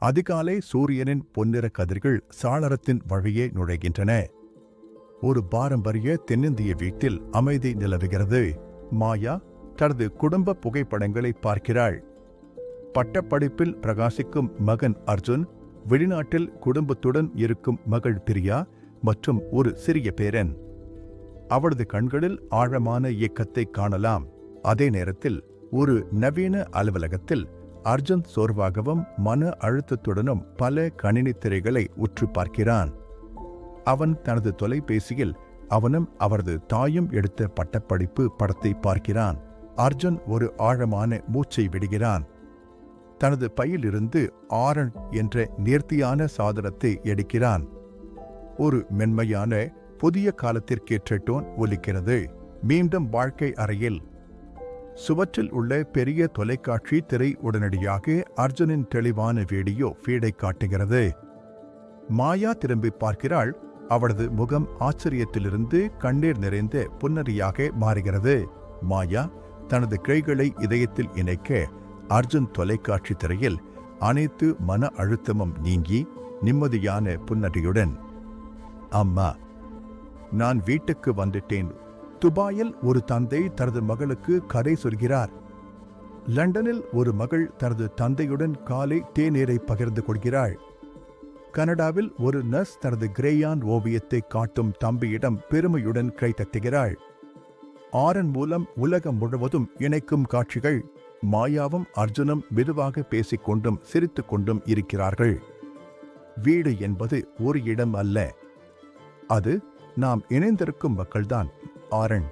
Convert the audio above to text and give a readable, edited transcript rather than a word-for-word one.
அதிகாலை சூரியனின் பொன்னிற கதிர்கள் சாளரத்தின் வழியே நுழைகின்றன. ஒரு பாரம்பரிய தென்னிந்திய வீட்டில் அமைதி நிலவுகிறது. மாயா தனது குடும்ப புகைப்படங்களை பார்க்கிறாள். பட்டப்படிப்பில் பிரகாசிக்கும் மகன் அர்ஜுன், வெளிநாட்டில் குடும்பத்துடன் இருக்கும் மகள் பிரியா மற்றும் ஒரு சிறிய பேரன். அவளது கண்களில் ஆழமான இயக்கத்தை காணலாம். அதே நேரத்தில் ஒரு நவீன அலுவலகத்தில் அர்ஜுன் சோர்வாகவும் மன அழுத்தத்துடனும் பல கணினி திரைகளை உற்று பார்க்கிறான். அவன் தனது தொலைபேசியில் அவனும் அவரது தாயும் எடுத்த பட்டப்படிப்பு படத்தை பார்க்கிறான். அர்ஜுன் ஒரு ஆழமான மூச்சை விடுகிறான். தனது பையிலிருந்து ஆரன் என்ற நேர்த்தியான சாதனத்தை எடுக்கிறான். ஒரு மென்மையான புதிய காலத்திற்கேற்ற டோன் ஒலிக்கிறது. மீண்டும் வாழ்க்கை அறையில் சுவற்றில் உள்ள பெரிய தொலைக்காட்சி திரை உடனடியாக அர்ஜுனின் தெளிவான வீடியோ ஃபீடை காட்டுகிறது. மாயா திரும்பி பார்க்கிறாள். அவளது முகம் ஆச்சரியத்திலிருந்து கண்ணீர் நிறைந்த புன்னரியாக மாறுகிறது. மாயா தனது கைகளை இதயத்தில் இணைக்க அர்ஜுன் தொலைக்காட்சி திரையில் அனைத்து மன அழுத்தமும் நீங்கி நிம்மதியான புன்னரியுடன், அம்மா, நான் வீட்டுக்கு வந்துட்டேன். துபாயில் ஒரு தந்தை தனது மகளுக்கு கதை சொல்கிறார். லண்டனில் ஒரு மகள் தனது தந்தையுடன் காலை தேநீரை பகிர்ந்து கொள்கிறாள். கனடாவில் ஒரு நர்ஸ் தனது கிரேயான் ஓவியத்தை காட்டும் தம்பியிடம் பெருமையுடன் கைதட்டுகிறாள். ஆரன் மூலம் உலகம் முழுவதும் இணைக்கும் காட்சிகள். மாயாவும் அர்ஜுனும் மெதுவாக பேசிக்கொண்டும் சிரித்துக் கொண்டும் இருக்கிறார்கள். வீடு என்பது ஒரு இடம் அல்ல, அது நாம் இணைந்திருக்கும் மக்கள்தான். ஆரன்